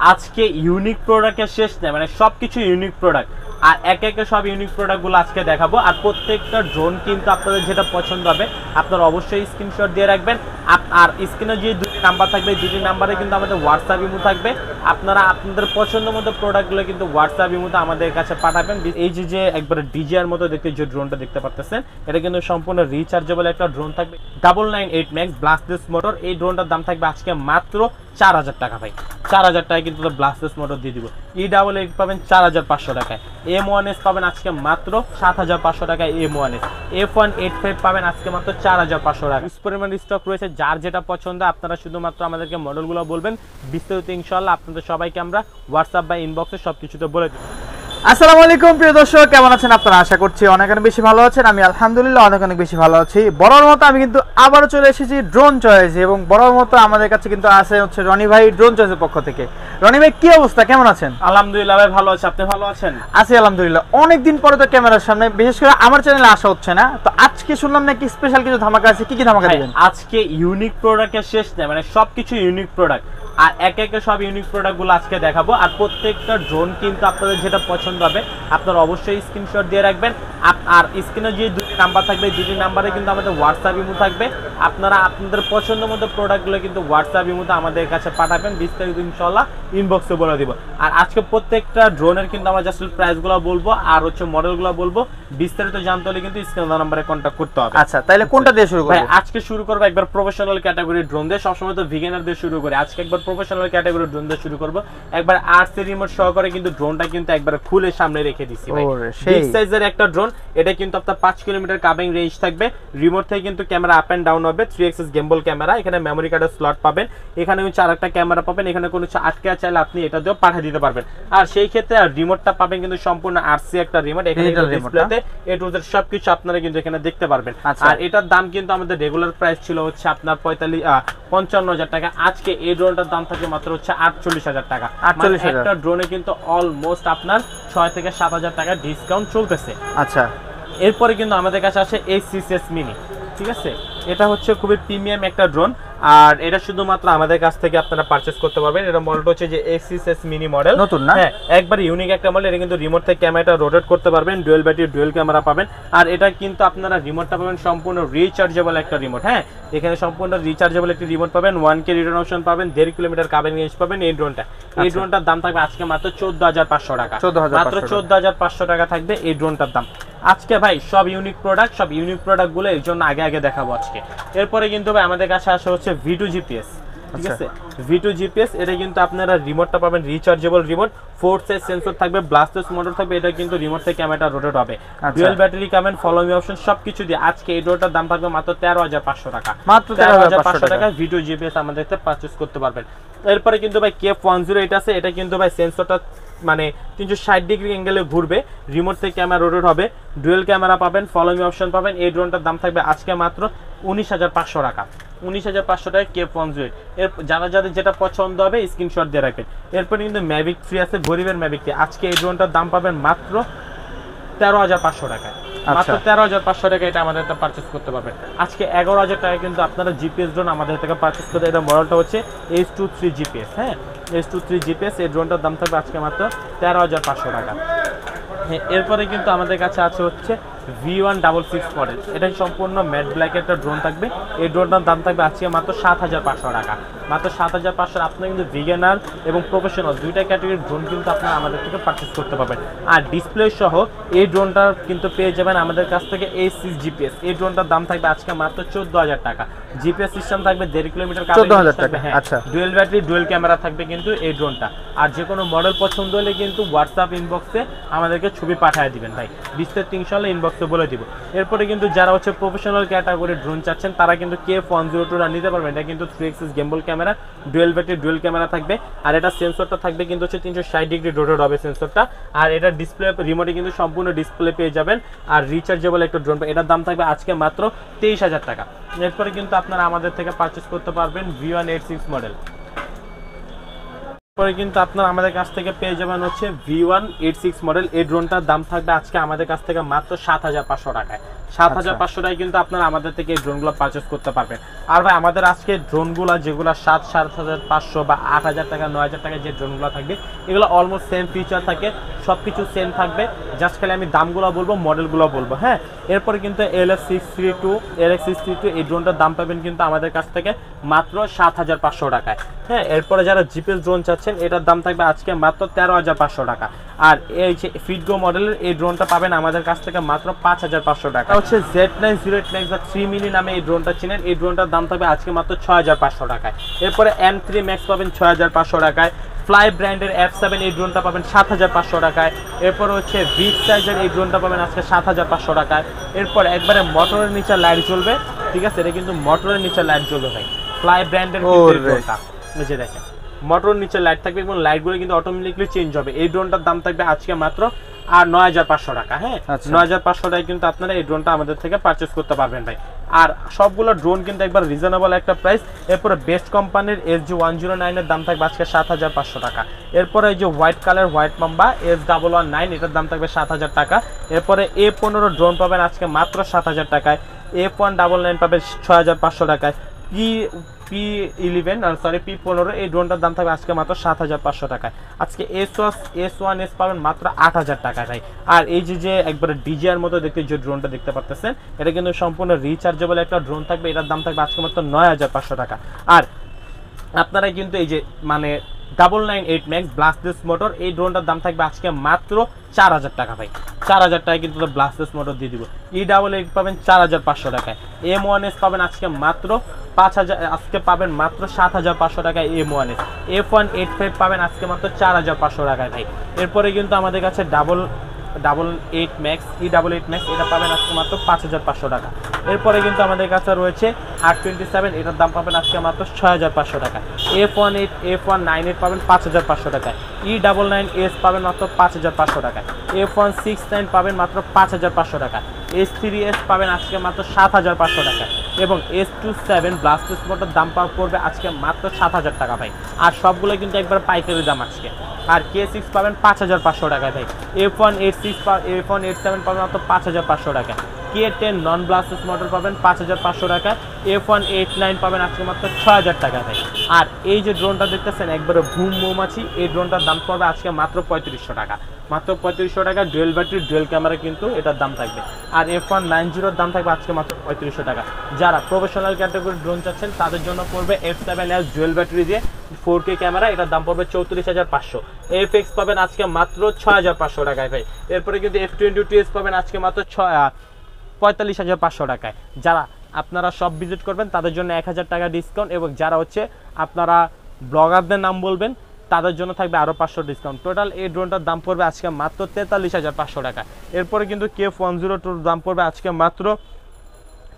আজকে ইউনিক প্রোডাক্টের শেষ নেই, মানে সবকিছু ইউনিক প্রোডাক্ট, আর একে একে সব ইউনিক প্রোডাক্টগুলো আজকে দেখাবো। আর প্রত্যেকটা ড্রোন কিন্তু আপনাদের যেটা পছন্দ হবে আপনারা অবশ্যই স্ক্রিনশট দিয়ে রাখবেন। আর স্ক্রিনে যে দুটি নাম্বার থাকবে, দুটি নাম্বারে কিন্তু আমাদের হোয়াটসঅ্যাপ ইমো থাকবে। আপনারা আপনাদের পছন্দ মতো প্রোডাক্টগুলো কিন্তু হোয়াটসঅ্যাপ ইমোতে আমাদের কাছে পাঠাবেন। এই যে একবারে ডিজিআর মতো দেখতে যে ড্রোনটা দেখতে পাচ্ছেন, এটা কিন্তু সম্পূর্ণ রিচার্জেবল একটা ড্রোন থাকবে। 998 ম্যাক্স ব্লাস্টলেস মোটর। এই ড্রোনটার দাম থাকবে আজকে মাত্র 4000 টাকা ভাই। 4000 টাকায় কিন্তু ব্লাস্টলেস মোটর দিয়ে দিব। E88 পাবেন 4500 টাকায়। M1S পাবেন আজকে মাত্র 7500 টাকায়। M1S F185 পাবেন আজকে মাত্র 4500 টাকা। পরিমাণ স্টক রয়েছে, যার যেটা পছন্দ আপনারা শুধুমাত্র আমাদেরকে মডেলগুলো বলবেন। বিস্তারিত ইনশাআল্লাহ আপনাদের সবাইকে আমরা হোয়াটসঅ্যাপ বা ইনবক্সে সবকিছুতে বলে দেব। আসসালামু আলাইকুম প্রিয় দর্শক, কেমন আছেন আপনারা? আশা করছি অনেক বেশি ভালো আছেন। আমি আলহামদুলিল্লাহ অনেক বেশি ভালো আছি। বড়র মতো আমি কিন্তু আবারও চলে এসেছি ড্রোন চয়েস, এবং বড়র মতো আমাদের কাছে কিন্তু আছে হচ্ছে রনি ভাই ড্রোন চয়েসের পক্ষ থেকে। রনি ভাই কি অবস্থা, কেমন আছেন? আলহামদুলিল্লাহ ভাই ভালো আছি, আপনি ভালো আছেন? আছি আলহামদুলিল্লাহ। অনেকদিন পরে তো ক্যামেরার সামনে, বিশেষ করে আমার চ্যানেলে আসা হচ্ছে না, তো আজকে শুনলাম নাকি স্পেশাল কিছু ধামাকা আছে। কি কি ধামাকা দিবেন? আজকে ইউনিক প্রোডাক্টের শেষ নেই, মানে সবকিছু ইউনিক প্রোডাক্ট, আর একে একে সব ইউনিক প্রোডাক্টগুলো আজকে দেখাবো। আর প্রত্যেকটা ড্রোন কিন্তু আপনাদের যেটা পছন্দ হবে আপনারা অবশ্যই স্ক্রিনশট দিয়ে রাখবেন। আর স্ক্রিনে যে দুটি নাম্বার থাকবে, দুটি নাম্বারে কিন্তু আমাদের হোয়াটসঅ্যাপ ইমো থাকবে। আপনারা আপনাদের পছন্দ মতো প্রোডাক্টগুলো কিন্তু হোয়াটসঅ্যাপ ইমোতে আমাদের কাছে পাঠাবেন। বিস্তারিত ইনশাআল্লাহ ইনবক্সে বলে দিব। আর আজকে প্রত্যেকটা ড্রোনের কিন্তু আমরা জাস্ট প্রাইসগুলো বলবো আর হচ্ছে মডেলগুলো বলবো। বিস্তারিত জানতে হলে কিন্তু স্ক্রিনে নাম্বারে কন্টাক্ট করতে হবে। আচ্ছা, তাহলে কোনটা দিয়ে শুরু করব? ভাই আজকে শুরু করব একবার প্রফেশনাল ক্যাটাগরি ড্রোন দিয়ে। সবসময় তো বিগিনার দিয়ে শুরু করি, আজকে একবার প্রফেশনাল ক্যাটাগরি ড্রোন দিয়ে শুরু করব। একবার আরসি রিমোট সহকারে কিন্তু ড্রোনটা কিন্তু একবার খুলে সামনে রেখে দিছি ভাই। বিগ সাইজের একটা ড্রোন, এটা কিন্তু আপনার 5 কিলোমিটার কাভিং রেঞ্জ থাকবে। রিমোট থেকে কিন্তু ক্যামেরা আপ এন্ড ডাউন হবে। 3 এক্সিস গিম্বল ক্যামেরা। এখানে মেমরি কার্ডের স্লট পাবেন। এখানে হচ্ছে আরেকটা ক্যামেরা পাবেন। এখানে কোনো আটকে চাইলে আপনি এটা দিয়েও পাঠিয়ে দিতে পারবেন। আর সেই ক্ষেত্রে রিমোটটা পাবেন কিন্তু সম্পূর্ণ আরসি একটা রিমোট। এখানে ডিসপ্লেতে এ টু জেড সবকিছু আপনারা কিন্তু এখানে দেখতে পারবেন। আর এটার দাম কিন্তু আমাদের রেগুলার প্রাইস ছিল হচ্ছে আপনার 55000 টাকা। আজকে এই ড্রোনটার দাম থাকে মাত্র হচ্ছে 48000 টাকা। একটা ড্রোনে কিন্তু অলমোস্ট আপনার 6 থেকে 7000 টাকা ডিসকাউন্ট চলতেছে। আচ্ছা, এরপরে কিন্তু আমাদের কাছে আসে A6S মিনি। ঠিক আছে, এটা হচ্ছে খুবই প্রিমিয়াম একটা ড্রোন, আর এটা শুধুমাত্র আমাদের কাছ থেকে আপনারা পারচেজ করতে পারবেন। এটা মডেলটা হচ্ছে যে A6S মিনি মডেল, নতুন না? হ্যাঁ, একবারে ইউনিক একটা মডেল। এটা কিন্তু রিমোট থেকে ক্যামেরাটা রোটেট করতে পারবেন। ডুয়াল ব্যাটারি ডুয়াল ক্যামেরা পাবেন। আর এটা কিন্তু আপনারা রিমোটটা পাবেন সম্পূর্ণ রিচার্জেবল একটা রিমোট। হ্যাঁ, এখানে সম্পূর্ণ রিচার্জেবল একটা রিমোট পাবেন। 1K রিটার্ন অপশন পাবেন। 1.5 কিলোমিটার কাভিং রেঞ্জ পাবেন এই ড্রোনটা। এই ড্রোনটার দাম থাকবে আজকে মাত্র 14500 টাকা। মাত্র 14500 টাকা থাকবে এই ড্রোনটার দাম আজকে ভাই। সব ইউনিক প্রোডাক্ট, সব ইউনিক প্রোডাক্টগুলো এর জন্য আগে দেখাবো আজকে। এরপরে কিন্তু ভাই আমাদের কাছে আসা হচ্ছে V2 GPS। ঠিক আছে, V2 GPS এটা কিন্তু আপনারা রিমোটটা পাবেন রিচার্জেবল রিমোট। 4 সাইজ সেন্সর থাকবে, ব্লাস্টলেস মোটর থাকবে। এটা কিন্তু রিমোট থেকে ক্যামেরাটা রোটেট হবে। ডুয়াল ব্যাটারি পাবেন, ফলো মি অপশন সবকিছু দিয়ে আজকে এই ড্রোনটার দাম থাকবে মাত্র 13500 টাকা। মাত্র 13500 টাকা V2 GPS আমাদের থেকে পারচেজ করতে পারবেন। এরপরে কিন্তু ভাই KF10 এটা আছে। এটা কিন্তু ভাই সেন্সরটা মানে 360 ডিগ্রি অ্যাঙ্গেলে ঘুরবে। রিমোট থেকে ক্যামেরা রোটেট হবে। ডুয়াল ক্যামেরা পাবেন, ফলো মি অপশন পাবেন। এই ড্রোনটার দাম থাকবে আজকে মাত্র 19500 টাকা। 19500 টাকা KF10। এর যাদের যেটা পছন্দ হবে স্ক্রিনশট দিয়ে রাখবেন। এরপর কিন্তু ম্যাভিক 3 আছে, গরিবের ম্যাভিক 3। আজকে এই ড্রোনটার দাম পাবেন মাত্র 13500 টাকায়। মাত্র 13500 টাকা এটা আমাদের থেকে পারচেজ করতে পারবেন। আজকে 11000 টাকা কিন্তু আপনারা জিপিএস ড্রোন আমাদের থেকে পারচেজ করতে। এটা মডেলটা হচ্ছে H23 GPS। হ্যাঁ, H23 GPS। এই ড্রোনটার দাম থাকবে আজকে মাত্র 13500 টাকা। এরপরে কিন্তু আমাদের কাছে আছে হচ্ছে V166 মডেল। এটা সম্পূর্ণ ম্যাট ব্ল্যাক একটা ড্রোন থাকবে। এই ড্রোনটার দাম থাকবে আজকে মাত্র 7500 টাকা। মাত্র 7500। আপনারা কিন্তু বিগিনার এবং প্রফেশনাল দুইটা ক্যাটাগরির ড্রোন কিন্তু আপনারা আমাদের থেকে পারচেজ করতে পারবেন। আর ডিসপ্লে সহ এই ড্রোনটা কিন্তু পেয়ে যাবেন আমাদের কাছ থেকে A6 GPS। এই ড্রোনটার দাম থাকবে আজকে মাত্র 14000 টাকা। জিপিএস সিস্টেম থাকবে, 1.5 কিলোমিটার কাভিং রেঞ্জ থাকবে। হ্যাঁ, ডুয়াল ব্যাটারি ডুয়াল ক্যামেরা থাকবে কিন্তু এই ড্রোনটা। আর যে কোনো মডেল পছন্দ হলে কিন্তু হোয়াটসঅ্যাপ ইনবক্সে আমাদেরকে ছবি পাঠিয়ে দিবেন ভাই। বিস্তারিত ইনশাআল্লাহ ইনবক্সে বলে দিব। এরপরে কিন্তু যারা হচ্ছে প্রফেশনাল ক্যাটাগরির ড্রোন চাচ্ছেন তারা কিন্তু KF102 নিতে পারবেন। এটা কিন্তু 3 axis gimbal camera, dual battery dual camera থাকবে। আর এটা সেন্সরটা থাকবে কিন্তু হচ্ছে 360 ডিগ্রি রোটেট হবে সেন্সরটা। আর এটা ডিসপ্লে রিমোটে কিন্তু সম্পূর্ণ ডিসপ্লে পেয়ে যাবেন। আর রিচার্জেবল একটা ড্রোন, এটার দাম থাকবে আজকে মাত্র 23000 টাকা। এরপরে কিন্তু আপনারা আমাদের থেকে পারচেজ করতে পারবেন V186 মডেল। পরে কিন্তু আপনারা আমাদের কাছ থেকে পেয়ে যাবেন হচ্ছে V186 মডেল। এই ড্রোনটার দাম থাকবে আজকে আমাদের কাছ থেকে মাত্র 7500 টাকায়। 7500 টাকায় কিন্তু আপনারা আমাদের থেকে এই ড্রোনগুলো পারচেজ করতে পারবেন। আর ভাই আমাদের আজকে ড্রোনগুলো যেগুলো 7500 বা 8000 টাকা 9000 টাকায় যে ড্রোনগুলো থাকবে এগুলো অলমোস্ট সেম ফিচার থাকে, সবকিছু সেম থাকবে, জাস্ট খালি আমি দামগুলো বলবো, মডেলগুলো বলবো। হ্যাঁ, এরপরে কিন্তু LX632 এই ড্রোনটার দাম পাবেন কিন্তু আমাদের কাছ থেকে মাত্র 7500 টাকায়। হ্যাঁ, এরপরে যারা জিপিএস ড্রোন চাচ্ছেন এটার দাম থাকবে আজকে মাত্র 13500 টাকা। আর এই যে ফিটগো মডেলের এই ড্রোনটা পাবেন আমাদের কাছ থেকে মাত্র 5500 টাকা। হচ্ছে Z908 Max বা 3 মিনি নামে এই ড্রোনটা চিনেন, এই ড্রোনটার দাম থাকবে আজকে মাত্র 6500 টাকায়। এরপরে M3 Max পাবেন 6500 টাকায়। ফ্লাই ব্র্যান্ডের F7 এই ড্রোনটা পাবেন 7500 টাকায়। এরপর হচ্ছে বিগ সাইজের এই ড্রোনটা পাবেন আজকে 7500 টাকায়। এরপর একবারে মোটরের নিচে লাইট জ্বলবে, ঠিক আছে, এটা কিন্তু মোটরের নিচে লাইট জ্বলবে ভাই, ফ্লাই ব্র্যান্ডের ড্রোনটা নিচে দেখেন মোটর নিচে লাইট থাকবে এবং লাইটগুলো কিন্তু অটোমেটিকলি চেঞ্জ হবে। এই ড্রোনটার দাম থাকবে আজকে মাত্র আর 9500 টাকা। হ্যাঁ, 9500 টাকায় কিন্তু আপনারা এই ড্রোনটা আমাদের থেকে পারচেজ করতে পারবেন ভাই। আর সবগুলো ড্রোন কিন্তু একবার রিজনেবল একটা প্রাইস। এরপরে বেস্ট কোম্পানির SG109 এর দাম থাকবে আজকে 7500 টাকা। এরপরে এই যে white colour white mamba S119 এটার দাম থাকবে 7000 টাকা। এরপরে A15 ড্রোন পাবেন আজকে মাত্র 7000 টাকায়। F199 পাবেন 6500 টাকায়। P15 এই ড্রোনটার দাম থাকবে আজকে মাত্র 7500 টাকায়। আজকে S1S পাবেন মাত্র 8000 টাকায় ভাই। আর এই যে একবারে ডিজিআর মতো দেখতে যে ড্রোনটা দেখতে পাচ্ছেন এটা কিন্তু সম্পূর্ণ রিচার্জেবল একটা ড্রোন থাকবে, এটার দাম থাকবে আজকে মাত্র 9500 টাকা। আর আপনারা কিন্তু এই যে মানে 998 Max ব্লাস্টলেস মোটর এই ড্রোনটার দাম থাকবে আজকে মাত্র 4000 টাকা ভাই। 4000 টাকায় কিন্তু ব্লাস্টলেস মোটর দিয়ে দিব। E88 পাবেন 4500 টাকায়। M1S পাবেন আজকে মাত্র 5000, আজকে পাবেন মাত্র 7500 টাকায় M1S। F185 পাবেন আজকে মাত্র 4500 টাকায় ভাই। এরপরে কিন্তু আমাদের কাছে 888 Max E88 Max এটা পাবেন আজকে মাত্র 5500 টাকা। এরপরে কিন্তু আমাদের কাছে রয়েছে 827, এটার দাম পাবেন আজকে মাত্র 6500 টাকা। F198 পাবেন 5500 টাকায়। E99S পাবেন মাত্র 5500 টাকায়। F169 পাবেন মাত্র 5500 টাকা। S3S পাবেন আজকে মাত্র 7500 টাকা। এবং S27 ব্লাস্টলেস মোটর দাম পড়বে আজকে মাত্র 7000 টাকা ভাই। আর সবগুলো কিন্তু একবার পাইকারি দাম আজকে। আর K6 পাবেন 5500 টাকায় ভাই। F187 পাবেন মাত্র 5500 টাকা। K10 নন ব্লাস্টলেস মোটর পাবেন 5500 টাকা। F189 পাবেন আজকে মাত্র 6000 টাকা ভাই। আর এই যে ড্রোনটা দেখতেছেন একবারে ভুম মৌমাছি, এই ড্রোনটার দাম পড়বে আজকে মাত্র 3500 টাকা। মাত্র 3500 টাকা, ডুয়েল ব্যাটারি ডুয়েল ক্যামেরা কিন্তু এটার দাম থাকবে। আর F190 দাম থাকবে আজকে মাত্র 3500 টাকা। যারা প্রফেশনাল ক্যাটাগরি ড্রোন চাচ্ছেন তাদের জন্য পড়বে F7S ডুয়েল ব্যাটারি দিয়ে 4K ক্যামেরা, এটার দাম পড়বে 34500। FX পাবেন আজকে মাত্র 6500 টাকায় ভাই। এরপরে কিন্তু F22S পাবেন আজকে মাত্র 45500 টাকায়। যারা আপনারা সব ভিজিট করবেন তাদের জন্য 1000 টাকা ডিসকাউন্ট, এবং যারা হচ্ছে আপনারা ব্লগারদের নাম বলবেন তাদের জন্য থাকবে আরও 500 ডিসকাউন্ট। টোটাল এই ড্রোনটার দাম পড়বে আজকে মাত্র 43500 টাকা। এরপরে কিন্তু KF102 দাম পড়বে আজকে মাত্র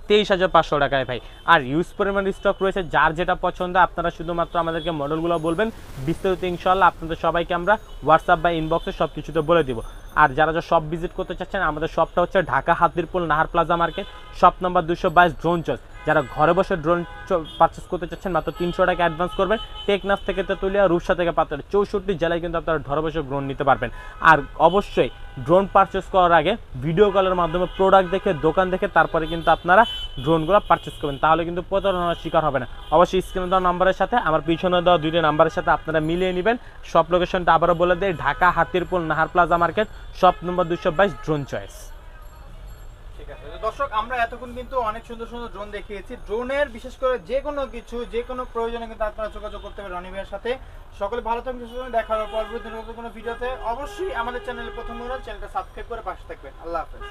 23500 টাকায় ভাই। আর ইউজ পরিমাণ স্টক রয়েছে, যার যেটা পছন্দ আপনারা শুধুমাত্র আমাদেরকে মডেলগুলো বলবেন, বিস্তারিত ইনশাল্লাহ আপনাদের সবাইকে আমরা হোয়াটসঅ্যাপ বা ইনবক্সে সব কিছুতে বলে দিব। আর যারা শপ ভিজিট করতে চাচ্ছেন আমাদের শপটা হচ্ছে Dhaka Hatirpul Nahar plaza market, shop number 222 drone choice. যারা ঘরে বসে ড্রোন পারচেস করতে চাচ্ছেন মাত্র 300 টাকা অ্যাডভান্স করবেন। টেকনাফ থেকে তেতুলিয়া, রূপসা থেকে পাথর, 64 জেলায় কিন্তু আপনারা ঘরে বসে ড্রোন নিতে পারবেন। আর অবশ্যই ড্রোন পারচেস করার আগে ভিডিও কলের মাধ্যমে প্রোডাক্ট দেখে দোকান দেখে তারপরে কিন্তু আপনারা ড্রোনগুলো পারচেস করবেন, তাহলে কিন্তু প্রতারণার শিকার হবে না। অবশ্যই স্ক্রিনে দেওয়া নাম্বারের সাথে আমার পিছনে দেওয়া 2টি নাম্বারের সাথে আপনারা মিলিয়ে নেবেন। সব লোকেশনটা আবারও বলে দেয়, Dhaka Hatirpul Nahar plaza market, shop number 222 drone choice. ঠিক আছে দর্শক, আমরা এতক্ষণ কিন্তু অনেক সুন্দর সুন্দর ড্রোন দেখিয়েছি। ড্রোনের বিশেষ করে যে কোনো প্রয়োজনে কিন্তু আপনারা যোগাযোগ করতে পারেন রনি ভাইয়ের সাথে। সকলে ভালো থাকবেন, দেখা হবে পরবর্তী কোনো ভিডিওতে। অবশ্যই আমাদের চ্যানেলে প্রথম চ্যানেলটা সাবস্ক্রাইব করে পাশে থাকবেন। আল্লাহ হাফেজ।